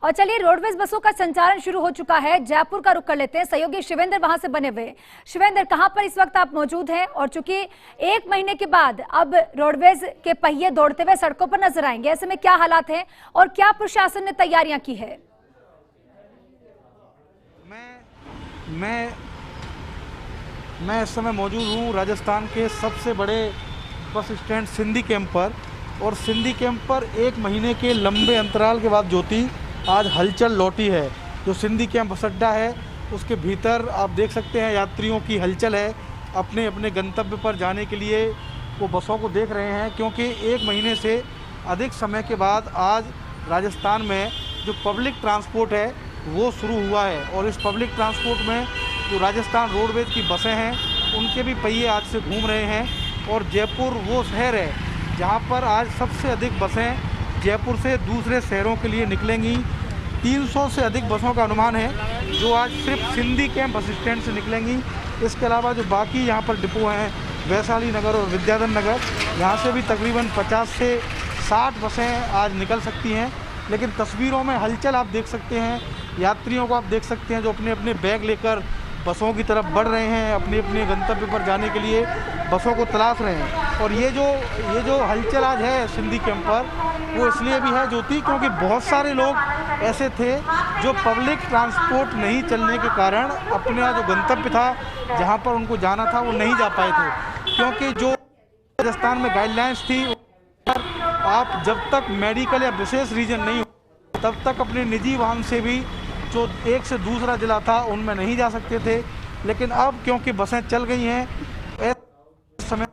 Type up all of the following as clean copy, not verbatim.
और चलिए, रोडवेज बसों का संचालन शुरू हो चुका है। जयपुर का रुख कर लेते हैं, सहयोगी शिवेंद्र वहां से बने हुए। शिवेंद्र, कहां पर इस वक्त आप मौजूद हैं? और चूंकि 1 महीने के बाद अब रोडवेज के पहिए दौड़ते हुए सड़कों पर नजर आएंगे, ऐसे में क्या हालात हैं और क्या प्रशासन ने तैयारियां की है? मैं इस समय मौजूद हूँ राजस्थान के सबसे बड़े बस स्टैंड सिंधी कैंप पर। और सिंधी कैंप पर 1 महीने के लंबे अंतराल के बाद ज्योति आज हलचल लौटी है। जो सिंधी कैंप बस अड्डा है उसके भीतर आप देख सकते हैं यात्रियों की हलचल है। अपने अपने गंतव्य पर जाने के लिए वो बसों को देख रहे हैं, क्योंकि 1 महीने से अधिक समय के बाद आज राजस्थान में जो पब्लिक ट्रांसपोर्ट है वो शुरू हुआ है। और इस पब्लिक ट्रांसपोर्ट में जो राजस्थान रोडवेज की बसें हैं उनके भी पहिए आज से घूम रहे हैं। और जयपुर वो शहर है जहां पर आज सबसे अधिक बसें जयपुर से दूसरे शहरों के लिए निकलेंगी। 300 से अधिक बसों का अनुमान है जो आज सिर्फ सिंधी कैंप बस स्टैंड से निकलेंगी। इसके अलावा जो बाकी यहाँ पर डिपो हैं, वैशाली नगर और विद्याधर नगर, यहाँ से भी तकरीबन 50 से 60 बसें आज निकल सकती हैं। लेकिन तस्वीरों में हलचल आप देख सकते हैं, यात्रियों को आप देख सकते हैं जो अपने अपने बैग लेकर बसों की तरफ बढ़ रहे हैं, अपने अपने गंतव्य पर जाने के लिए बसों को तलाश रहे हैं। और ये जो हलचल आज है सिंधी कैंप पर, वो इसलिए भी है ज्योति, क्योंकि बहुत सारे लोग ऐसे थे जो पब्लिक ट्रांसपोर्ट नहीं चलने के कारण अपना जो गंतव्य था, जहां पर उनको जाना था, वो नहीं जा पाए थे। क्योंकि जो राजस्थान में गाइडलाइंस थी, आप जब तक मेडिकल या विशेष रीजन नहीं हो तब तक अपने निजी वाहन से भी जो एक से दूसरा जिला था उनमें नहीं जा सकते थे। लेकिन अब क्योंकि बसें चल गई हैं समय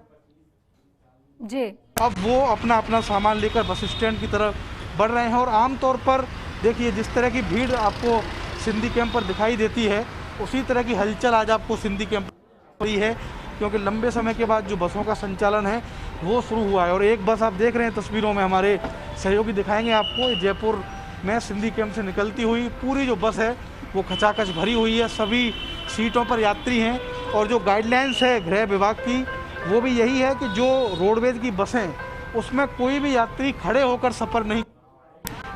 जी, अब वो अपना अपना सामान लेकर बस स्टैंड की तरफ बढ़ रहे हैं। और आमतौर पर देखिए, जिस तरह की भीड़ आपको सिंधी कैंप पर दिखाई देती है, उसी तरह की हलचल आज आपको सिंधी कैंप पर हुई है, क्योंकि लंबे समय के बाद जो बसों का संचालन है वो शुरू हुआ है। और एक बस आप देख रहे हैं तस्वीरों में, हमारे सहयोगी दिखाएंगे आपको, जयपुर में सिंधी कैंप से निकलती हुई पूरी जो बस है वो खचाखच भरी हुई है। सभी सीटों पर यात्री हैं। और जो गाइडलाइंस है गृह विभाग की, वो भी यही है कि जो रोडवेज की बसें, उसमें कोई भी यात्री खड़े होकर सफ़र नहीं,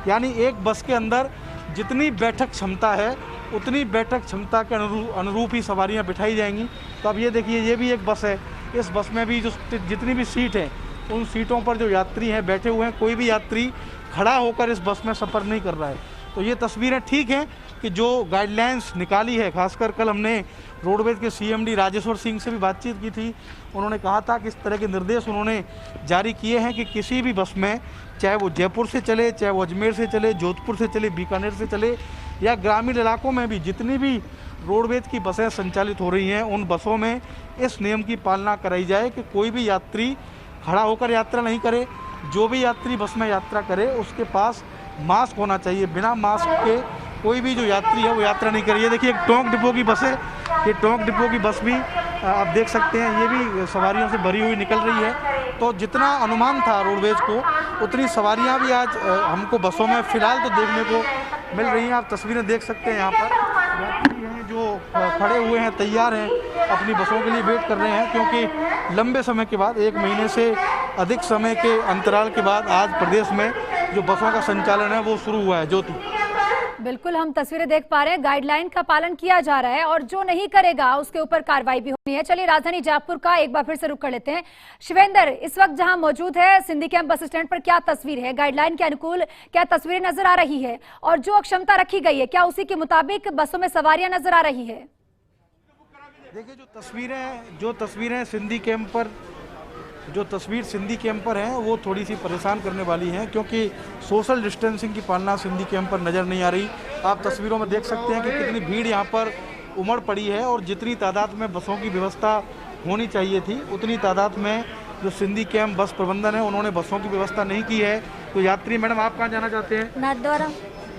यानी एक बस के अंदर जितनी बैठक क्षमता है उतनी बैठक क्षमता के अनुरूप ही सवारियां बिठाई जाएंगी। तो अब ये देखिए, ये भी एक बस है। इस बस में भी जो जितनी भी सीट हैं, उन सीटों पर जो यात्री हैं बैठे हुए हैं, कोई भी यात्री खड़ा होकर इस बस में सफ़र नहीं कर रहा है। तो ये तस्वीरें ठीक हैं कि जो गाइडलाइंस निकाली है, खासकर कल हमने रोडवेज के CMD राजेश्वर सिंह से भी बातचीत की थी। उन्होंने कहा था कि इस तरह के निर्देश उन्होंने जारी किए हैं कि किसी भी बस में, चाहे वो जयपुर से चले, चाहे वो अजमेर से चले, जोधपुर से चले, बीकानेर से चले, या ग्रामीण इलाकों में भी जितनी भी रोडवेज की बसें संचालित हो रही हैं, उन बसों में इस नियम की पालना कराई जाए कि कोई भी यात्री खड़ा होकर यात्रा नहीं करे। जो भी यात्री बस में यात्रा करे उसके पास मास्क होना चाहिए। बिना मास्क के कोई भी जो यात्री है वो यात्रा नहीं करे। ये देखिए, एक टोंक डिपो की बस है। ये टोंक डिपो की बस भी आप देख सकते हैं, ये भी सवारियों से भरी हुई निकल रही है। तो जितना अनुमान था रोडवेज को, उतनी सवारियां भी आज हमको बसों में फ़िलहाल तो देखने को मिल रही हैं। आप तस्वीरें देख सकते हैं, यहाँ पर यात्री हैं जो खड़े हुए हैं, तैयार हैं, अपनी बसों के लिए वेट कर रहे हैं। क्योंकि लंबे समय के बाद, 1 महीने से अधिक समय के अंतराल के बाद आज प्रदेश में जो बसों का संचालन है वो शुरू हुआ है। ज्योति, बिल्कुल हम तस्वीरें देख पा रहे हैं, गाइडलाइन का पालन किया जा रहा है और जो नहीं करेगा उसके ऊपर कार्रवाई भी होनी है। चलिए, राजधानी जयपुर का एक बार फिर से रुख कर लेते हैं। शिवेंद्र, इस वक्त जहां मौजूद है सिंधी कैंप बस स्टैंड पर, क्या तस्वीर है? गाइडलाइन के अनुकूल क्या तस्वीरें नजर आ रही है? और जो क्षमता रखी गई है, क्या उसी के मुताबिक बसों में सवारियां नजर आ रही है? देखिए, जो तस्वीरें सिंधी कैंप पर, जो तस्वीर सिंधी कैंप पर हैं वो थोड़ी सी परेशान करने वाली हैं, क्योंकि सोशल डिस्टेंसिंग की पालना सिंधी कैंप पर नज़र नहीं आ रही। आप तस्वीरों में देख सकते हैं कि कितनी भीड़ यहाँ पर उमड़ पड़ी है। और जितनी तादाद में बसों की व्यवस्था होनी चाहिए थी, उतनी तादाद में जो सिंधी कैंप बस प्रबंधन है उन्होंने बसों की व्यवस्था नहीं की है। तो यात्री, मैडम आप कहाँ जाना चाहते हैं? नाथद्वारा।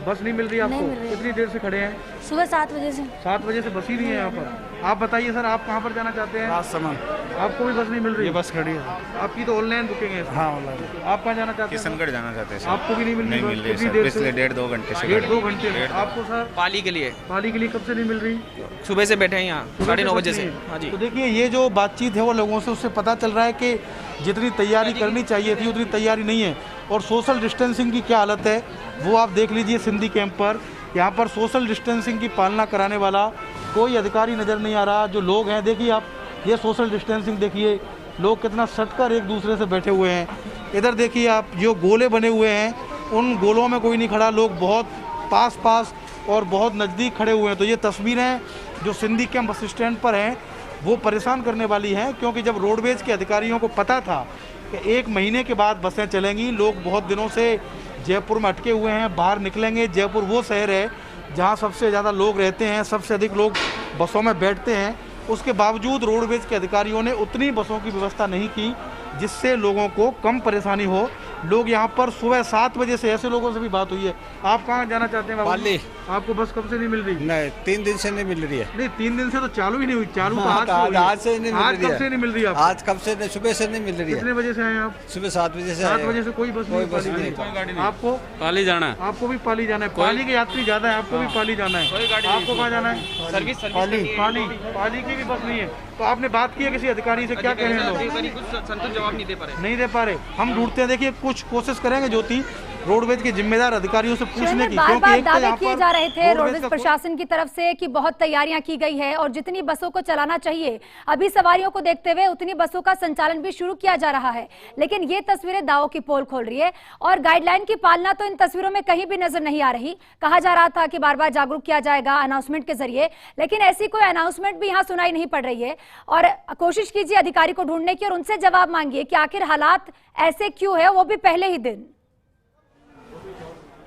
बस नहीं मिल रही आपको? कितनी देर से खड़े हैं? सुबह 7 बजे से। 7 बजे से बस ही नहीं है यहाँ पर। आप बताइए सर, आप कहाँ पर जाना चाहते हैं? राजसमंद। आपको भी बस नहीं मिल रही? ये बस खड़ी है। आपकी तो ऑनलाइन बुकिंग है? हाँ ऑनलाइन। आप कहाँ जाना चाहते हैं? किशनगढ़ जाना चाहते हैं सर। आपको भी नहीं मिल रही? नहीं मिल रही कितनी सर, देर से? पिछले 1.5-2 घंटे से। 1.5-2 घंटे। आपको सर पाली के लिए पाली के लिए कब से नहीं मिल रही? सुबह से बैठे हैं यहाँ, सुबह 9:30 बस बजे से। नहीं है। हाँ जी। तो देखिए, ये जो बातचीत है वो लोगों से, उससे पता चल रहा है कि जितनी तैयारी करनी चाहिए थी उतनी तैयारी नहीं है। और सोशल डिस्टेंसिंग की क्या हालत है वो आप देख लीजिए। सिंधी कैंप पर, यहाँ पर सोशल डिस्टेंसिंग की पालना कराने वाला कोई अधिकारी नज़र नहीं आ रहा। जो लोग हैं, देखिए आप, ये सोशल डिस्टेंसिंग देखिए, लोग कितना सटकर एक दूसरे से बैठे हुए हैं। इधर देखिए आप, जो गोले बने हुए हैं उन गोलों में कोई नहीं खड़ा, लोग बहुत पास और बहुत नज़दीक खड़े हुए हैं। तो ये तस्वीरें जो सिंधी कैंप बस स्टैंड पर हैं वो परेशान करने वाली हैं, क्योंकि जब रोडवेज के अधिकारियों को पता था कि 1 महीने के बाद बसें चलेंगी, लोग बहुत दिनों से जयपुर में अटके हुए हैं, बाहर निकलेंगे। जयपुर वो शहर है जहाँ सबसे ज़्यादा लोग रहते हैं, सबसे अधिक लोग बसों में बैठते हैं। उसके बावजूद रोडवेज के अधिकारियों ने उतनी बसों की व्यवस्था नहीं की जिससे लोगों को कम परेशानी हो। लोग यहाँ पर सुबह 7 बजे से, ऐसे लोगों से भी बात हुई है। आप कहाँ जाना चाहते हैं बाबू? पाली। आपको बस कब से नहीं मिल रही? नहीं 3 दिन से नहीं मिल रही है। नहीं, 3 दिन से तो चालू ही नहीं हुई। चालू तो हाँ, आज से हुई है। आज से नहीं मिल आज रही है। कब से नहीं मिल रही है आपको? आज कब से नहीं, सुबह से नहीं मिल रही है। कितने बजे से आए आप? सुबह 7 बजे से 7 आए। बजे से कोई बस नहीं? कोई बस पाली नहीं। आपको पाली जाना है। आपको भी पाली जाना है? पाली के यात्री ज्यादा है, आपको भी पाली जाना है। आपको कहाँ जाना है? सर्विस पाली पाली की भी बस नहीं है। तो आपने बात की है किसी अधिकारी से? क्या कह रहे हैं लोग? कुछ संतुष्ट जवाब नहीं दे पा रहे। नहीं दे पा रहे। हम ढूंढते हैं, देखिए कुछ कोशिश करेंगे ज्योति, रोडवेज के जिम्मेदार अधिकारियों से पूछने की, बार बार एक तो दावे यहाँ किए पर जा रहे थे रोडवेज का प्रशासन की तरफ से कि बहुत तैयारियां की गई है और जितनी बसों को चलाना चाहिए अभी सवारियों को देखते हुए उतनी बसों का संचालन भी शुरू किया जा रहा है। लेकिन ये तस्वीरें दावों की पोल खोल रही है और गाइडलाइन की पालना तो इन तस्वीरों में कहीं भी नजर नहीं आ रही। कहा जा रहा था कि बार बार जागरूक किया जाएगा अनाउंसमेंट के जरिए, लेकिन ऐसी कोई अनाउंसमेंट भी यहाँ सुनाई नहीं पड़ रही है। और कोशिश कीजिए अधिकारी को ढूंढने की और उनसे जवाब मांगिए कि आखिर हालात ऐसे क्यों है, वो भी पहले ही दिन।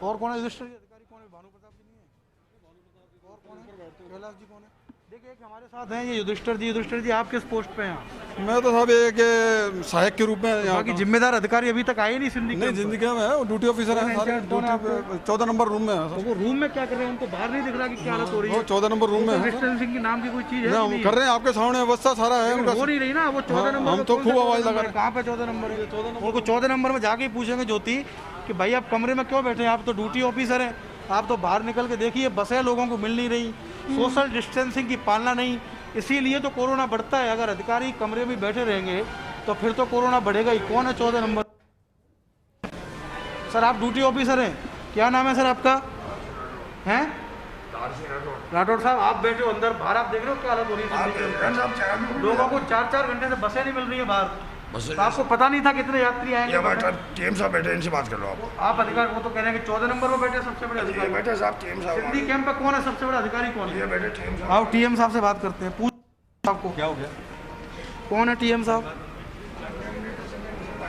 और कौन है रजिस्टर अधिकारी? कौन है? भानु प्रताप जी नहीं है? और कौन है? कैलाश जी कौन है? देखिए एक हमारे साथ हैं ये युधिष्ठिर जी। युधिष्ठिर जी, आप किस पोस्ट पे हैं? मैं तो साहब एक सहायक के रूप में यहाँ बाकी जिम्मेदार अधिकारी अभी तक आए नहीं सिंधी नहीं, कैंप पर? जिंदगी में है, ड्यूटी ऑफिसर है सारे। कौन है ड्यूटी आपको? 14 नंबर रूम में है तो सर। वो रूम में क्या कर रहे हैं? उनको बाहर नहीं दिख रहा कि क्या हालत हो रही वो है? 14 नंबर रूम में है। डिस्टेंसिंग के नाम की कोई चीज है? ना, कि कर रहे हैं, आपके सामने व्यवस्था सारा है नहीं? उनका। हो नहीं रही ना वो 14 हाँ, नंबर हम पे तो कौन सा खूब 14 आवाज नंबर लगा है? रहे हैं। कहाँ पे 14 नंबर है? उनको 14 नंबर में जाके ही पूछेंगे ज्योति कि भाई आप कमरे में क्यों बैठे हैं? आप तो ड्यूटी ऑफिसर हैं, आप तो बाहर निकल के देखिए, बसें लोगों को मिल नहीं रही, सोशल डिस्टेंसिंग की पालना नहीं, इसीलिए तो कोरोना बढ़ता है। अगर अधिकारी कमरे में बैठे रहेंगे तो फिर तो कोरोना बढ़ेगा ही। कौन है 14 नंबर? सर आप ड्यूटी ऑफिसर हैं, क्या नाम है सर आपका? हैं राठौड़ साहब, आप बैठे हो अंदर, बाहर आप देख रहे हो क्या हालत हो रही है? लोगों को 4-4 घंटे से बसें नहीं मिल रही है बाहर। तो आपको पता नहीं था कितने यात्री आएंगे? टीएम साहब बैठे, इनसे बात कर लो आप अधिकारी, वो तो कह रहे हैं कि 14 नंबर पर बैठे सबसे बड़े अधिकारी। बैठे साहब, टीएम साहब सिंधी कैंप पे कौन है सबसे बड़ा अधिकारी? कौन है? ये बैठे टीएम साहब। आओ टीएम साहब से बात करते हैं। पूछ आपको क्या हो गया? कौन है टीएम साहब?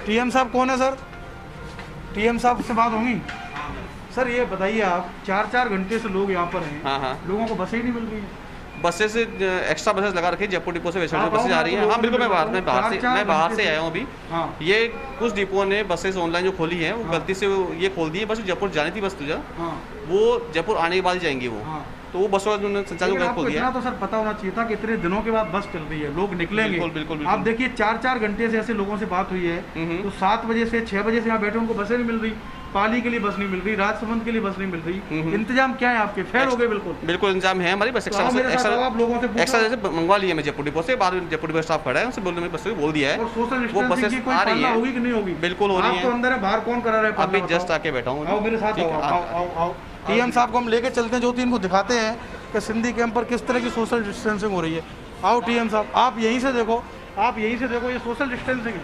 टीएम साहब कौन है सर? टीएम साहब से बात होगी? सर ये बताइए, आप 4-4 घंटे से लोग यहाँ पर हैं, हाँ। लोगों को बसें ही नहीं मिल रही हैं। बसेस से एक्स्ट्रा बसेस लगा रखी है जयपुर डिपो से वैसे आप बसेस आओ, आ रही हैं। हाँ बिल्कुल, मैं बाहर से आया हूँ अभी। हाँ। ये कुछ डिपो ने बसेस ऑनलाइन जो खोली हैं वो गलती से ये खोल दी है। बस जयपुर जानी थी बस तुझे, हाँ। वो जयपुर आने के बाद ही जाएंगी वो। हाँ। तो वो बसों का संचालन लेकिन आपको खोल दिया इतना है। तो सर पता होना चाहिए था कि इतने दिनों के बाद बस चल रही है, लोग निकलेंगे। बिल्कुल। आप देखिए 4-4 घंटे से ऐसे लोगों से बात हुई है, तो 7 बजे से 6 बजे से यहाँ बैठे, उनको बसें नहीं मिल रही, पाली के लिए बस नहीं मिल रही, राजसमंद के लिए बस नहीं मिल रही। इंतजाम क्या है आपके? फेल हो गए बिल्कुल? बिल्कुल इंतजाम है हमारी, बस तो आप मेरे साथ आओ, आप लोगों से एक्स्ट्रा पूछो। जैसे मंगवा लिया मैं जयपुर डिपो से। बाहर जयपुर डिपो स्टाफ खड़ा है, उनसे बोलने में बस बोल दिया है और सोशल वो डिस्टेंसिंग बसेस की कोई आ रही पालना है। होगी कि नहीं होगी? बिल्कुल हो रही आप तो है। अंदर है, बाहर कौन करा रहा है? अभी पालना जस्ट बताओ। आके बैठा हूँ। आओ मेरे साथ, आओ। टीएम साहब को हम लेके चलते हैं, जो इनको दिखाते हैं कि सिंधी कैंप पर किस तरह की सोशल डिस्टेंसिंग हो रही है। आओ टीएम साहब, आप यहीं से देखो, ये सोशल डिस्टेंसिंग है।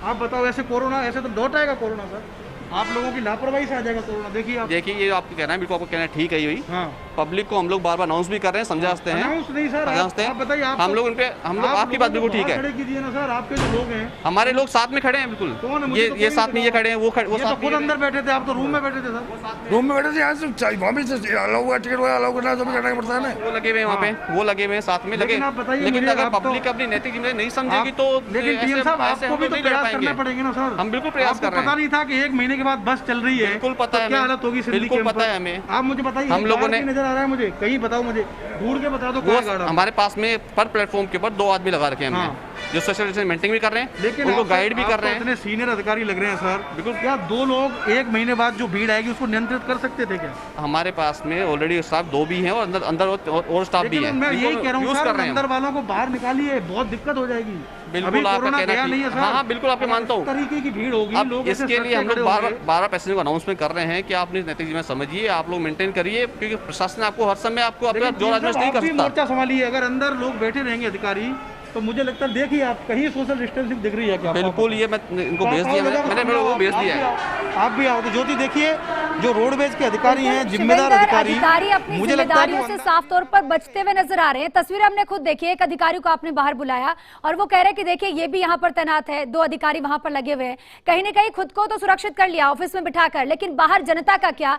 आप बताओ, ऐसे कोरोना ऐसे तो लौट आएगा कोरोना सर? आप लोगों की लापरवाही से आ जाएगा कोरोना। देखिए आप, देखिए ये आपको कहना है, बिल्कुल आपको कहना है ठीक है यही। हाँ। पब्लिक को हम लोग बार बार अनाउंस भी कर रहे हैं, समझाते हैं। अनाउंस नहीं सर, समझाते हैं। आप बताइए, आप हम लोग उनपे, हम लोग आपकी बात बिल्कुल ठीक है। खड़े कीजिए ना सर, आपके जो लोग हैं, हमारे लोग साथ में खड़े हैं बिल्कुल। कौन है? मुझे तो ये कोई साथ में ये खड़े हैं, वो ये तो साथ खुद में अंदर बैठे थे, आप तो रूम में बैठे थे सर। रूम में बैठे थे, यहाँ से वहाँ भी अलाउ हुआ, टिकट वगैरह अलाउ करना, जो भी करना पड़ता है ना। वो लगे हुए हैं वहाँ पे, वो लगे हुए हैं साथ में लगे। लेकिन आप बताइए लेकिन मुझे, अगर आप तो- पब्लिक अपनी नैतिक जिम्मेदारी नहीं समझेगी तो लेकिन टीएम साहब, आपको भी तो प्रयास करना पड़ेंगे ना सर। हम बिल्कुल प्रयास कर रहे पता हैं। नहीं था कि 1 महीने के बाद बस चल रही है? बिल्कुल पता है क्या हमें। हालत होगी सिंधी बिल्कुल कैंप पता पर? है हमें। आप मुझे बताइए, हम लोगों ने नजर आ रहा है मुझे, कहीं बताओ मुझे, ढूंढ के बता दो वो कहाँ गाड़ा। हमारे पास में पर प्लेटफॉर्म के ऊपर 2 आदमी लगा रखे हैं हमने, हाँ। जो सोशल डिस्टेंस मेंटेन भी कर रहे हैं, लेकिन उनको आप गाइड भी आप कर तो रहे हैं। इतने सीनियर अधिकारी लग रहे हैं सर, बिल्कुल। क्या 2 लोग 1 महीने बाद जो भीड़ आएगी उसको नियंत्रित कर सकते थे क्या? हमारे पास में ऑलरेडी स्टाफ 2 भी हैं और अंदर अंदर और स्टाफ भी लेकिन है। मैं यही कह रहा हूँ यूज सर, कर रहे हैं अंदर वालों को बाहर निकालिए, बहुत दिक्कत हो जाएगी। बिल्कुल अभी आपका कोरोना कहना गया ठीक- नहीं है सर। हाँ, हाँ, बिल्कुल आपके मानता हूँ। इस तरीके की भीड़ होगी, अब लोग ऐसे इसके लिए सड़क हम पे लोग खड़े होंगे। 12 पैसेंजर को अनाउंसमेंट कर रहे हैं कि आप अपनी नैतिक जिम्मेदारी समझिए, आप लोग मेंटेन करिए, क्योंकि प्रशासन आपको हर समय आपको अपना लेकिन जोर आजमाइश नहीं आप कर भी सकता। मोर्चा संभालिए, अगर अंदर लोग बैठे रहेंगे अधिकारी तो मुझे लगता है, देखिए आप कहीं सोशल डिस्टेंसिंग दिख रही है क्या? बिल्कुल, ये मैं इनको भेज दिया, मैंने वो भेज दिया है। आप भी आओ तो ज्योति देखिए, जो रोडवेज के अधिकारी हैं, जिम्मेदार शिवेंद्र, अधिकारी अपनी मुझे लगता है जिम्मेदारियों से साफ तौर पर बचते हुए नजर आ रहे हैं। तस्वीर हमने खुद देखी है, एक अधिकारी को आपने बाहर बुलाया और वो कह रहे हैं कि देखिए ये भी यहाँ पर तैनात है, 2 अधिकारी वहां पर लगे हुए हैं। कहीं ना कहीं खुद को तो सुरक्षित कर लिया ऑफिस में बिठाकर, लेकिन बाहर जनता का क्या?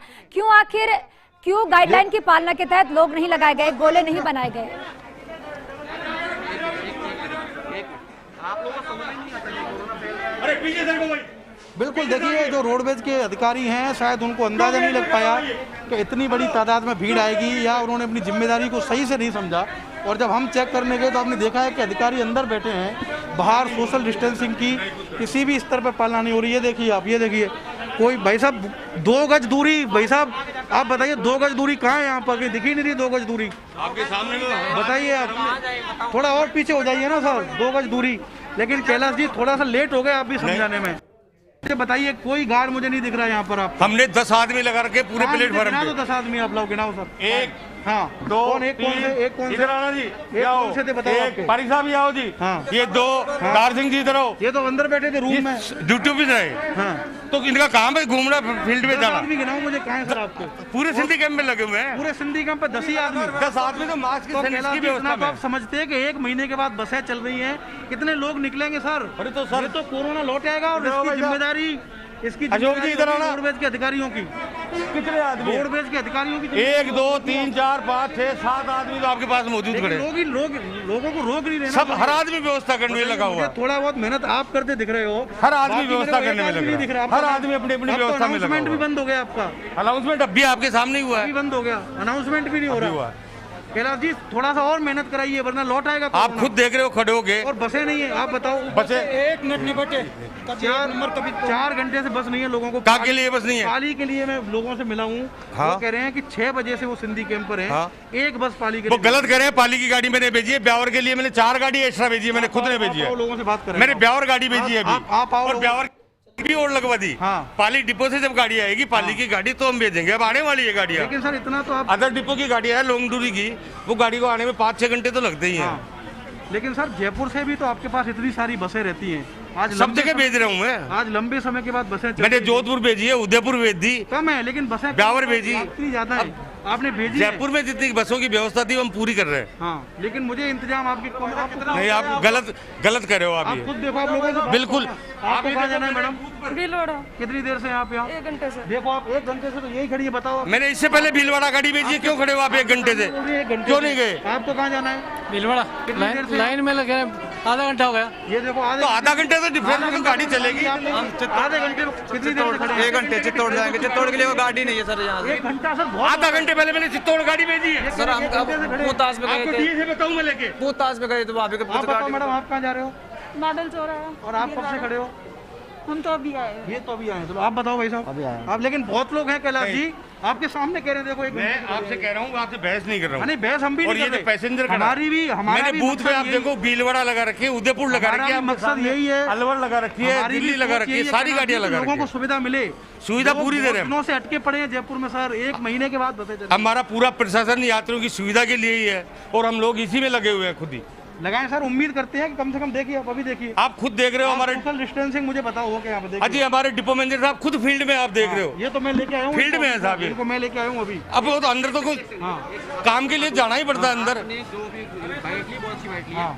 क्यों गाइडलाइन की पालना के तहत लोग नहीं लगाए गए, गोले नहीं बनाए गए? बिल्कुल। देखिए, जो रोडवेज के अधिकारी हैं, शायद उनको अंदाजा नहीं लग पाया कि इतनी बड़ी तादाद में भीड़ आएगी, या उन्होंने अपनी जिम्मेदारी को सही से नहीं समझा। और जब हम चेक करने गए तो आपने देखा है कि अधिकारी अंदर बैठे हैं, बाहर सोशल डिस्टेंसिंग की किसी भी स्तर पर पालना नहीं हो रही है। देखिए आप, ये देखिए, कोई भाई साहब 2 गज दूरी, भाई साहब आप बताइए 2 गज दूरी कहाँ है यहाँ पर? कहीं दिख ही नहीं रही 2 गज दूरी आपके सामने में। बताइए आप, थोड़ा और पीछे हो जाइए ना सर, 2 गज दूरी। लेकिन कैलाश जी थोड़ा सा लेट हो गए आप भी समझाने में। बताइए, कोई गार्ड मुझे नहीं दिख रहा है यहाँ पर। आप हमने 10 आदमी लगा रखे पूरे प्लेटफॉर्म गिना पे। दो 10 आदमी आप लोग गिनाओ सर। 1 हाँ, 2 एक कौन से? एक कौन से? इधर आना जी, एक आओ। कौन से थे बताओ आपके? एक पारिक साहब भी आओ जी। हाँ। ये 2 दार सिंह जी इधर आओ। ये तो अंदर बैठे थे रूम में। ड्यूटी पे रहे, हाँ, तो इनका काम है घूमना, फील्ड पे 10 जाना। आदमी गिनाओ मुझे, कहाँ है सर आपके? पूरे सिंधी कैंप में लगे हुए हैं। पूरे सिंधी कैंप पे 10 ही आदमी। 10 आदमी तो मास्क तो की कैलाश जी, व्यवस्था इतना तो में। आप समझते हैं कि 1 महीने के बाद बसें चल रही हैं, कितने लोग निकलेंगे सर? अरे तो सर, ये तो कोरोना लौट आएगा और इधर आओ इसकी भाई साहब। जिम्मेदारी अशोक जी इधर आना। रोडवेज के अधिकारियों की। कितने आदमी? रोडवेज के अधिकारियों की 1 2 3 4 5 6 7 आदमी तो आपके पास मौजूद लेकिन खड़े। लोगों को रोक नहीं रहे ना। सब हर आदमी व्यवस्था करने में लगा हुआ है। थोड़ा बहुत मेहनत आप करते दिख रहे हो, हर आदमी बाकी व्यवस्था मेरे को करने में एक आदमी लग नहीं दिख रहा रहा। है। हर आदमी अपनी अपनी व्यवस्था में लगा अनाउंसमेंट भी हुआ है। बंद हो गया आपका, अनाउंसमेंट अभी आपके सामने हुआ अभी है। बंद हो गया, अनाउंसमेंट भी नहीं हो अभी रहा। हुआ है। कैलाश जी थोड़ा सा और मेहनत कराइए, वरना लौट आएगा आप कोरोना। खुद देख रहे हो, खड़े हो गए। और बसें नहीं है, आप बताओ। बसे 1 मिनट नहीं बचे। 4 घंटे से बस नहीं है लोगों को। का के लिए बस नहीं है। पाली के लिए मैं लोगों से मिला हूँ, हाँ। वो कह रहे हैं कि 6 बजे से वो सिंधी कैंप पर है। हाँ। एक बस पाली के वो लिए। गलत कर रहे हैं। पाली की गाड़ी मैंने भेजी है, ब्यावर के लिए मैंने 4 गाड़ी एक्स्ट्रा भेजी है, मैंने खुद ने भेजी आप आओ, है। लोगों से बात करें। मैंने ब्यावर गाड़ी भेजी है आप आओ अभी, और लोगों- ब्यावर भी और लगवा दी। हाँ। पाली डिपो से जब गाड़ी आएगी, पाली की गाड़ी तो हम भेजेंगे। अब आने वाली है गाड़ियाँ। लेकिन सर इतना तो आप। अदर डिपो की गाड़ी है लॉन्ग दूरी की, वो गाड़ी को आने में 5-6 घंटे तो लगते ही हैं। हाँ। लेकिन सर जयपुर से भी तो आपके पास इतनी सारी बसें रहती हैं। आज सब लंबे जगह समय- भेज रहा हूँ मैं। आज लंबे समय के बाद बसें चल मैंने रही हैं। जोधपुर भेजी है, उदयपुर भेज दी, कम है, लेकिन बसें ब्यावर भेजी। यात्री ज्यादा है, आपने भेजी है। जयपुर में जितनी बसों की व्यवस्था थी वो हम पूरी कर रहे हैं। हाँ, लेकिन मुझे इंतजाम आपके नहीं, आप गलत कर रहे हो आप आप ये। खुद देखो, आप लोगों से बिल्कुल। आपको कहाँ जाना है मैडम? भीलवाड़ा कितनी देर से आप यहाँ? 1 घंटे से। देखो आप 1 घंटे से तो यही खड़ी है, बताओ आप। मैंने इससे पहले भीलवाड़ा गाड़ी भेजी है, क्यों खड़े हो आप 1 घंटे से? 1 घंटे क्यों से। नहीं गए? आपको कहाँ जाना है? भीलवाड़ा कितनी देर से? लाइन में लगे हैं, आधा घंटा हो गया। ये देखो तो आधा घंटे से डिफरेंस में गाड़ी चलेगी। आधे घंटे कितनी देर से खड़े? 1 घंटे चित्तौड़ जाएंगे। चित्तौड़ के लिए वो गाड़ी नहीं है सर यहाँ से। 1 घंटा सर बहुत। आधा घंटे पहले मैंने चित्तौड़ गाड़ी भेजी है। सर हम पूछताछ में आपको गए डीए से बताऊं मैं लेके। थे, पूछताछ में गए थे वहाँ पे। आप बताओ मैडम, आप कहाँ जा रहे हो? बादल चौराहा। और आप कब से खड़े हो? हम तो अभी आए हैं। ये तो अभी आए हैं। चलो आप बताओ भाई साहब। अभी आए हैं। आप, लेकिन बहुत लोग हैं कैलाश जी, आपके सामने कह रहे हैं। देखो एक मैं आपसे कह रहा हूँ, आपसे बहस नहीं कर रहा हूँ। नहीं, बहस हम भी और नहीं ये कर जो रहे। पैसेंजर हमारा मैंने भी बूथ पे मकसद आप यही- देखो भीलवाड़ा लगा रखी है, उदयपुर लगा हमारा रखी है, भी मकसद यही है। अलवर लगा रखी है, हमारी भी दिल्ली लगा सोच रखी यही है, सारी कैलाश गाड़ियाँ जी, लगा लोगों रखी को है। सुविधा मिले। सुविधा लोग पूरी दे रहे हैं। दिनों से अटके पड़े हैं जयपुर में सर, 1 महीने के बाद बसें चलेंगी। हमारा पूरा प्रशासन यात्रियों की सुविधा के लिए ही है, और हम लोग इसी में लगे हुए हैं खुद ही। लगाएं सर, उम्मीद करते हैं कि कम से कम देखिए, आप अभी देखिए, आप खुद देख रहे हो हमारे। सोशल डिस्टेंसिंग मुझे बताओ हो क्या यहाँ पे देखिए। अजी हमारे डिपो मैनेजर साहब खुद फील्ड में आप देख रहे हो। ये तो मैं लेके आया हूँ फील्ड में है साहब ये। इनको मैं लेके आया हूँ अभी। अब वो तो अंदर तो कुछ हाँ काम के लिए जाना ही पड़ता है अंदर। हाँ,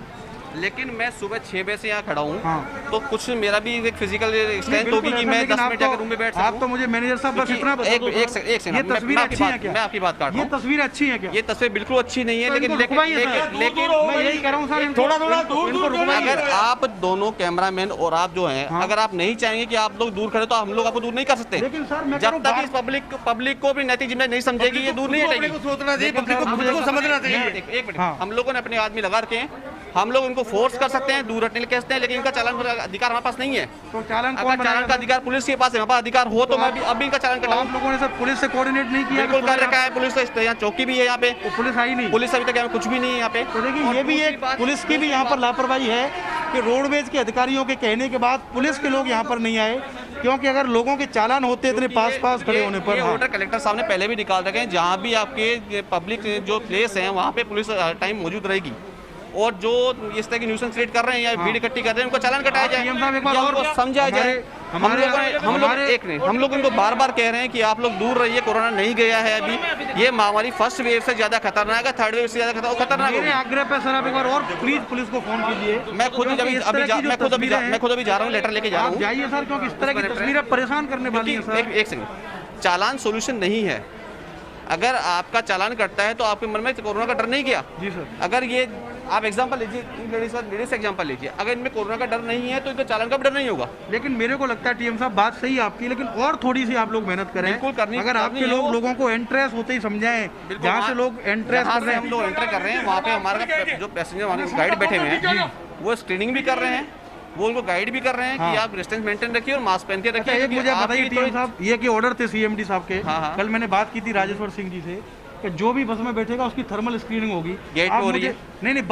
लेकिन मैं सुबह 6 बजे से यहाँ खड़ा हूँ। हाँ। तो कुछ मेरा भी एक फिजिकल स्ट्रेंथ बिल्कुल होगी कि ऐसा, मैं लेकिन 10 मिनट आप जाकर रूम में बैठ तो- आप सकूं। तो मुझे मैनेजर साहब बस इतना बता दो एक सर। सेकंड ये तस्वीरें अच्छी हैं क्या? मैं आपकी बात काट रहा ये हूँ। तस्वीरें अच्छी हैं क्या? ये तस्वीर बिल्कुल अच्छी नहीं है, तो लेकिन इनको रुकवाइए सर। लेकिन मैं यही कह रहा हूँ सर, इनको- थोड़ा थोड़ा दूर इनको दूर रुकवाइए। अगर आप दोनों कैमरामैन और आप जो हैं, हाँ। अगर आप नहीं चाहेंगे कि आप लोग दूर खड़े तो हम लोग आपको दूर नहीं कर सकते। लेकिन सर मैं कह जब रहा हूँ तक बात- इस पब्लिक को भी नैतिक जिम्मेदारी नहीं समझेगी, ये दूर नहीं अपने हटेगी। को सोचना चाहिए, लेकिन पब्लिक को सर, खुद मुझे- को समझना चाहिए। एक मिनट, हाँ। हम लोगों ने अपने आदमी लगा रखे हैं, हम लोग इनको फोर्स कर सकते हैं, दूर हटने के लिए कह सकते हैं, लेकिन इनका चालान का अधिकार हमारे पास नहीं है। तो चालान कौन अगर चालान बनाएगा का सर? अधिकार पुलिस के पास है, हमारे पास अधिकार हो तो मैं भी अभी इनका चालान तो कटाऊं। आप लोगों ने सर पुलिस से कोऑर्डिनेट नहीं किया? बिल्कुल कर रखा है, पुलिस तो यहाँ चौकी भी है, यहाँ पे तो पुलिस आई नहीं? पुलिस अभी तक यहाँ कुछ भी नहीं है यहाँ पे। तो देखिए और ये भी दूसरी एक बात- पुलिस की भी यहाँ पर लापरवाही है कि रोडवेज के अधिकारियों के कहने के बाद पुलिस के लोग यहाँ पर नहीं आए, क्योंकि अगर लोगों के चालान होते इतने पास खड़े होने पर। ये हाँ। ऑर्डर कलेक्टर साहब ने पहले भी निकाल रखे हैं, जहाँ भी आपके पब्लिक जो प्लेस है वहाँ पे पुलिस हर टाइम मौजूद रहेगी, और जो इस तरह की न्यूसेंस क्रिएट कर रहे हैं या भीड़ इकट्ठी कर रहे हैं उनको चालान कटाया जाए, PM साहब एक बार या और उनको समझाया जाए। हम लोग इनको बार बार कह रहे हैं कि आप लोग दूर रहिए, कोरोना नहीं गया है अभी, ये महामारी फर्स्ट वेव से ज्यादा खतरनाक है, थर्ड वेव से ज्यादा खतरनाक मेरे है। आग्रह पे सर आप एक बार और प्लीज पुलिस को फोन कीजिए। मैं खुद क्योंकि इस तरह की जो तस्वीरें हैं- मैं खुद अभी जा रहा हूँ, लेटर लेके जा रहा आप हूँ। जाइए सर, क्योंकि इस तरह की तस्वीरें परेशान करने वाली हैं सर। एक सेकंड, चालान सॉल्यूशन नहीं है। अगर आपका चालान कटता है तो आपके मन में कोरोना का डर नहीं गया। जी सर। अगर ये आप एग्जांपल लीजिए, लेडीज एग्जांपल लीजिए, अगर इनमें कोरोना का डर नहीं है तो इनको चालान का भी डर नहीं होगा। लेकिन मेरे को लगता है टीएम साहब बात सही है आपकी, लेकिन और थोड़ी सी आप लोग मेहनत करें। बिल्कुल करनी अगर आपके है लोग वो। लोगों को एंट्रेस होते ही समझाएं, जहाँ से लोग एंट्रेस कर रहे हम हैं। लोग एंटर कर रहे हैं, वहाँ पे हमारा जो पैसेंजर हमारे गाइड बैठे हुए हैं वो स्क्रीनिंग भी कर रहे हैं, वो उनको गाइड भी कर रहे हैं कि आप डिस्टेंस मेंटेन रखिए और मास्क पहन के अच्छा, रखिए। एक मुझे बताइए टीएम साहब, ये के ऑर्डर थे सीएमडी साहब के। हाँ, हाँ। कल मैंने बात की थी राजेश्वर सिंह जी से कि जो भी बस में बैठेगा उसकी थर्मल स्क्रीनिंग होगी। गेट पे आप हो रही मुझे- है? नहीं,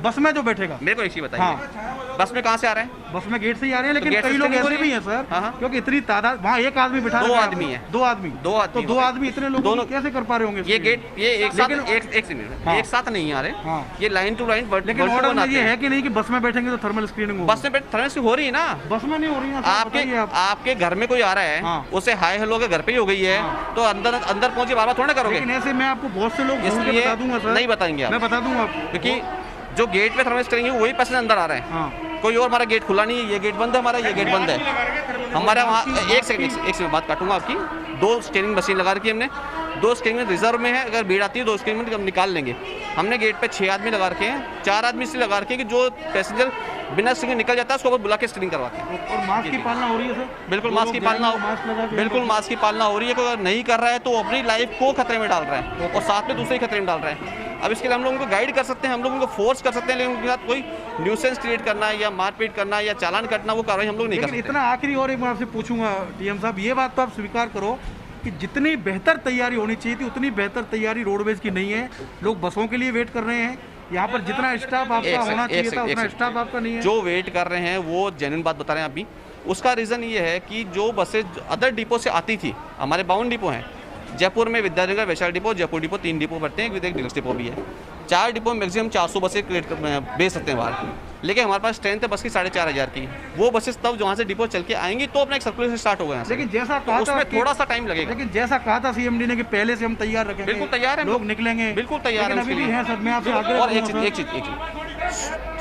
बस में जो बैठेगा। मेरे को एक चीज बताइए, हाँ। बस में कहाँ से आ रहे हैं? बस में गेट से ही आ रहे हैं, लेकिन गेट कई से लोग screening हो ऐसे रही भी है? हैं सर, हाँ, हाँ। क्योंकि इतनी तादाद, वहाँ एक आदमी बिठा दो रखा है आदमी आपने। हैं। दो आदमी दो आदमी तो दो होते हैं। आदमी इतने लोग दोनों- कैसे कर पा रहे होंगे ये screening? गेट ये एक साथ लेकिन- एक मिनट, हाँ। एक साथ नहीं आ रहे, हाँ। ये लाइन टू लाइन लेकिन ऑर्डर में ये है कि नहीं कि बस में बैठेंगे तो थर्मल स्क्रीनिंग होगी? बस में थर्मल स्क्रीनिंग हो रही है ना। बस में नहीं हो रही है सर, आपके बताइए आप। आपके घर में कोई आ रहा है, हाँ। उसे हाय हेलो के घर पे ही हो गई है, तो अंदर अंदर पहुंचे बार बार थोड़ा करोगे। लेकिन ऐसे मैं आपको बहुत से लोग ढूंढ के इसलिए बता दूंगा सर। नहीं बताएंगे आप। मैं बता दूंगा आपको। क्योंकि जो गेट पे थर्मल स्क्रीनिंग है वही पैसेंजर अंदर आ रहे हैं, हाँ। कोई और हमारा गेट खुला नहीं है, ये गेट बंद है हमारा, ये गेट बंद है हमारा। वहाँ एक सेकंड बात काटूंगा आपकी। 2 स्कैनिंग मशीन लगा रखी है हमने, 2 स्कैनिंग रिजर्व में है, अगर भीड़ आती है 2 स्कैनिंग में हम निकाल लेंगे। हमने गेट पे 6 आदमी लगा रखे हैं, 4 आदमी इसलिए लगा रखे हैं कि जो पैसेंजर बिना स्क्रीनिंग निकल जाता है उसको बुला के स्क्रीनिंग करवाते हैं। और मास्क की पालना हो रही है सर? बिल्कुल जो मास्क की लोग पालना जाएंगे मास्क लगा के- बिल्कुल मास्क की पालना हो रही है। कोई अगर नहीं कर रहा है तो अपनी लाइफ को खतरे में डाल रहा है और साथ में दूसरे खतरे में डाल रहा है। अब इसके लिए हम लोग उनको गाइड कर सकते हैं, हम लोग उनको फोर्स कर सकते हैं, लेकिन उनके साथ कोई न्यूसेंस क्रिएट करना या मारपीट करना या चालान कटना वो कार्रवाई हम लोग नहीं कर लेकिन सकते। इतना आखिरी और एक मैं आपसे पूछूंगा टीएम साहब, ये बात तो आप स्वीकार करो कि जितनी बेहतर तैयारी होनी चाहिए थी उतनी बेहतर तैयारी रोडवेज की नहीं है। लोग बसों के लिए वेट कर रहे हैं, यहाँ पर जितना स्टाफ आपका होना चाहिए था उतना स्टाफ आपका नहीं है। जो वेट कर रहे हैं वो जेन्युइन बात बता रहे हैं अभी। उसका रीज़न ये है कि जो बसेज अदर डिपो से आती थी, हमारे 52 डिपो हैं जयपुर में, Vidyanagar, Vaishali depot, Jaipur depot, 3 depot बढ़ते हैं, एक डिलक्स डिपो भी है। 4 डिपो मैक्सिमम 400 बसें क्रिएट भेज सकते हैं बाहर, लेकिन हमारे पास स्ट्रेंथ है बस की 4500 की। वो बसेस तब जहाँ से डिपो चल के आएंगी तो अपना एक सर्कुलेशन स्टार्ट होगा यहाँ से। लेकिन जैसा तो कहा था उसमें कि- थोड़ा सा टाइम लगेगा। लेकिन जैसा कहा था सीएमडी ने कि पहले से हम तैयार रखेंगे, बिल्कुल तैयार हैं हम लोग लोग। निकलेंगे, बिल्कुल तैयार लेकिन हैं अभी उसके भी लिए। हैं सर। मैं आपसे आग्रह और एक करूंगा चीज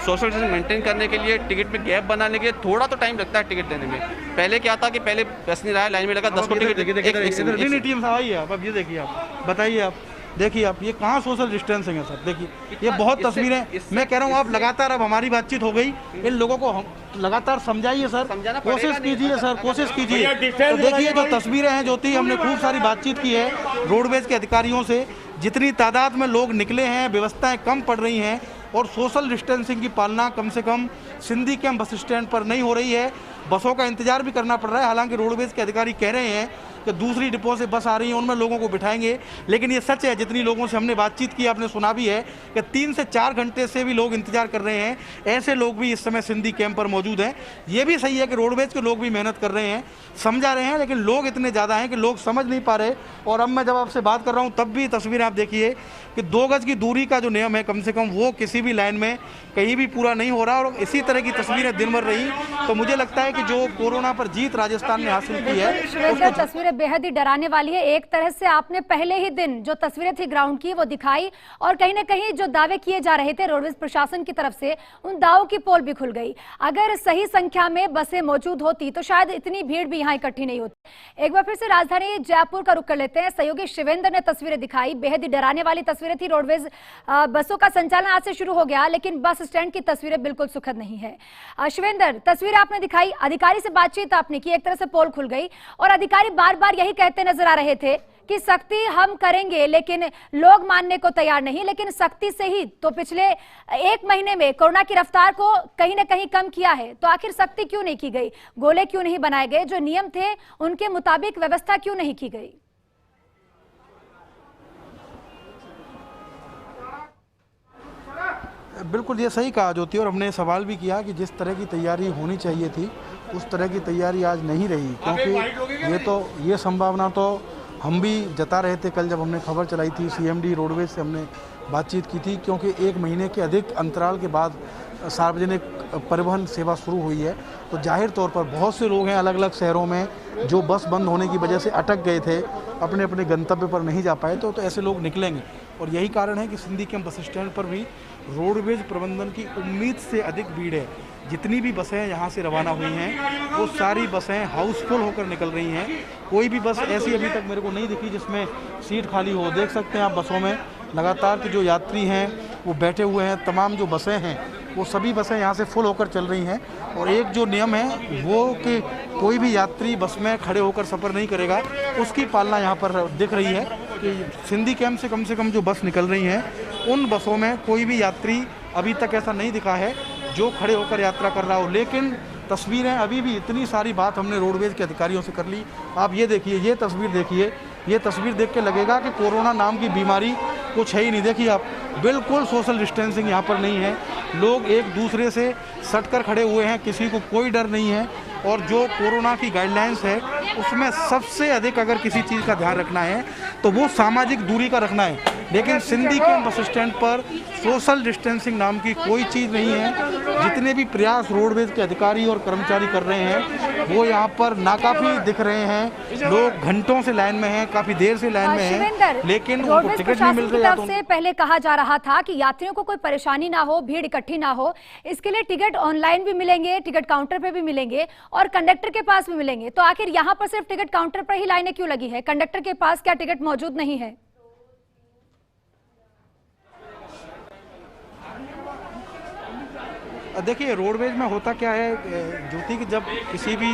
सोशल डिस्टेंस मेंटेन करने के लिए टिकट में गैप बनाने के लिए थोड़ा तो टाइम लगता है टिकट देने में। पहले क्या था कि पहले पैसेंजर आया, लाइन में लगा, 10 को टिकट नहीं टीएम साहब आइए आप, अब ये देखिए आप, बताइए आप, देखिए आप, ये कहाँ सोशल डिस्टेंसिंग है सर? देखिए ये बहुत तस्वीरें, मैं कह रहा हूँ आप लगातार, अब हमारी बातचीत हो गई, इन लोगों को हम लगातार समझाइए सर, कोशिश कीजिए सर, कोशिश कीजिए। तो देखिए जो तस्वीरें हैं ज्योति, हमने खूब सारी बातचीत की है रोडवेज के अधिकारियों से, जितनी तादाद में लोग निकले हैं, व्यवस्थाएं कम पड़ रही हैं और सोशल डिस्टेंसिंग की पालना कम से कम सिंधी कैंप बस स्टैंड पर नहीं हो रही है। बसों का इंतजार भी करना पड़ रहा है। हालांकि रोडवेज के अधिकारी कह रहे हैं कि दूसरी डिपो से बस आ रही है, उनमें लोगों को बिठाएंगे, लेकिन ये सच है, जितनी लोगों से हमने बातचीत की आपने सुना भी है कि 3 से 4 घंटे से भी लोग इंतजार कर रहे हैं। ऐसे लोग भी इस समय सिंधी कैंप पर मौजूद हैं। ये भी सही है कि रोडवेज के लोग भी मेहनत कर रहे हैं, समझा रहे हैं, लेकिन लोग इतने ज़्यादा हैं कि लोग समझ नहीं पा रहे। और अब मैं जब आपसे बात कर रहा हूँ तब भी तस्वीरें आप देखिए कि 2 गज की दूरी का जो नियम है कम से कम वो किसी भी लाइन में कहीं भी पूरा नहीं हो रहा। और इसी तरह की तस्वीरें दिन भर रही तो मुझे लगता है कि जो कोरोना पर जीत राजस्थान ने हासिल की है सुरेंद्र, तस्वीरें तस्वीरें बेहद ही डराने वाली है। एक तरह से आपने पहले ही दिन जो तस्वीरें थी ग्राउंड की वो दिखाई और कहीं ना कहीं जो दावे किए जा रहे थे रोडवेज प्रशासन की तरफ से उन दावों की पोल भी खुल गई। अगर सही संख्या में बसें मौजूद होती तो शायद इतनी भीड़ भी यहाँ इकट्ठी नहीं होती। एक बार फिर से राजधानी जयपुर का रुख कर लेते हैं। सहयोगी शिवेंद्र ने तस्वीरें दिखाई, बेहद ही डराने वाली तस्वीरें थी। रोडवेज बसों का संचालन आज से शुरू हो गया, लेकिन बस स्टैंड की तस्वीरें बिल्कुल सुखद नहीं है। शिवेंद्र, तस्वीरें आपने दिखाई, अधिकारी से बातचीत आपने की, एक तरह से पोल खुल गई और अधिकारी बार बार यही कहते नजर आ रहे थे कि सख्ती हम करेंगे, लेकिन लोग मानने को तैयार नहीं। लेकिन सख्ती से ही तो पिछले एक महीने में कोरोना की रफ्तार को कहीं ना कहीं कम किया है, तो आखिर सख्ती क्यों नहीं की गई? गोले क्यों नहीं बनाए गए? जो नियम थे उनके मुताबिक व्यवस्था क्यों नहीं की गई? बिल्कुल ये सही कहा ज्योति, और हमने सवाल भी किया कि जिस तरह की तैयारी होनी चाहिए थी उस तरह की तैयारी आज नहीं रही, क्योंकि ये संभावना तो हम भी जता रहे थे। कल जब हमने खबर चलाई थी, सीएमडी रोडवेज से हमने बातचीत की थी, क्योंकि एक महीने के अधिक अंतराल के बाद सार्वजनिक परिवहन सेवा शुरू हुई है, तो जाहिर तौर पर बहुत से लोग हैं अलग अलग शहरों में जो बस बंद होने की वजह से अटक गए थे, अपने अपने गंतव्य पर नहीं जा पाए, तो ऐसे लोग निकलेंगे। और यही कारण है कि सिंधी कैंप बस स्टैंड पर भी रोडवेज प्रबंधन की उम्मीद से अधिक भीड़ है। जितनी भी बसें यहाँ से रवाना हुई हैं वो सारी बसें हाउसफुल होकर निकल रही हैं। कोई भी बस ऐसी अभी तक मेरे को नहीं दिखी जिसमें सीट खाली हो। देख सकते हैं आप बसों में लगातार के जो यात्री हैं वो बैठे हुए हैं। तमाम जो बसें हैं वो सभी बसें यहाँ से फुल होकर चल रही हैं। और एक जो नियम है वो कि कोई भी यात्री बस में खड़े होकर सफ़र नहीं करेगा, उसकी पालना यहाँ पर दिख रही है कि सिंधी कैंप से कम जो बस निकल रही हैं उन बसों में कोई भी यात्री अभी तक ऐसा नहीं दिखा है जो खड़े होकर यात्रा कर रहा हो। लेकिन तस्वीरें अभी भी इतनी सारी बात हमने रोडवेज के अधिकारियों से कर ली। आप ये देखिए, ये तस्वीर देखिए, ये तस्वीर देख के लगेगा कि कोरोना नाम की बीमारी कुछ है ही नहीं। देखिए आप, बिल्कुल सोशल डिस्टेंसिंग यहाँ पर नहीं है। लोग एक दूसरे से सटकर खड़े हुए हैं, किसी को कोई डर नहीं है। और जो कोरोना की गाइडलाइंस है उसमें सबसे अधिक अगर किसी चीज़ का ध्यान रखना है तो वो सामाजिक दूरी का रखना है। लेकिन सिंधी कैंप बस स्टैंड पर सोशल डिस्टेंसिंग नाम की कोई चीज़ नहीं है। जितने भी प्रयास रोडवेज के अधिकारी और कर्मचारी कर रहे हैं वो यहाँ पर नाकाफी दिख रहे हैं। लोग घंटों से लाइन में हैं, काफ़ी देर से लाइन में हैं, लेकिन उनको टिकट नहीं मिल रही। से पहले कहा जा रहा था कि यात्रियों को कोई परेशानी ना हो, भीड़ इकट्ठी ना हो, इसके लिए टिकट ऑनलाइन भी मिलेंगे, टिकट काउंटर पे भी मिलेंगे और कंडक्टर के पास भी मिलेंगे। तो आखिर यहाँ पर सिर्फ टिकट काउंटर पर ही लाइनें क्यों लगी है? कंडक्टर के पास क्या टिकट मौजूद नहीं है? देखिए रोडवेज में होता क्या है ज्योति, कि जब किसी भी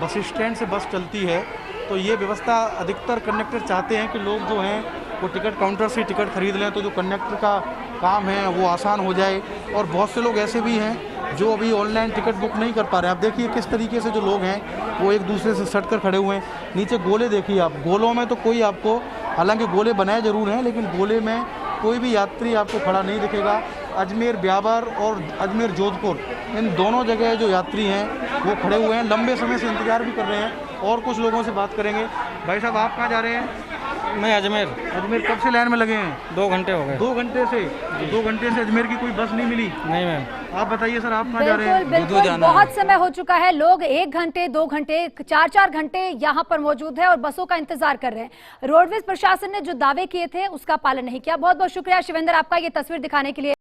बस स्टैंड से बस चलती है तो ये व्यवस्था अधिकतर कंडक्टर चाहते हैं कि लोग जो हैं वो टिकट काउंटर से टिकट खरीद लें, तो जो कंडक्टर का काम है वो आसान हो जाए। और बहुत से लोग ऐसे भी हैं जो अभी ऑनलाइन टिकट बुक नहीं कर पा रहे हैं। आप देखिए किस तरीके से जो लोग हैं वो एक दूसरे से सट कर खड़े हुए हैं। नीचे गोले देखिए आप, गोलों में तो कोई आपको, हालांकि गोले बनाए जरूर हैं, लेकिन गोले में कोई भी यात्री आपको खड़ा नहीं दिखेगा। अजमेर ब्यावर और अजमेर जोधपुर, इन दोनों जगह जो यात्री हैं वो खड़े हुए हैं, लंबे समय से इंतजार भी कर रहे हैं। और कुछ लोगों से बात करेंगे। भाई साहब, आप कहाँ जा रहे हैं? मैं अजमेर। अजमेर कब से लाइन में लगे हैं? 2 घंटे हो गए। 2 घंटे से? 2 घंटे से अजमेर की कोई बस नहीं मिली? नहीं मैम। आप बताइए सर, आप कहाँ जा रहे हैं? बिल्कुल बहुत समय हो चुका है। लोग 1 घंटे, 2 घंटे, 4-4 घंटे यहाँ पर मौजूद है और बसों का इंतजार कर रहे हैं। रोडवेज प्रशासन ने जो दावे किए थे उसका पालन नहीं किया। बहुत बहुत शुक्रिया शिवेंद्र आपका ये तस्वीर दिखाने के लिए।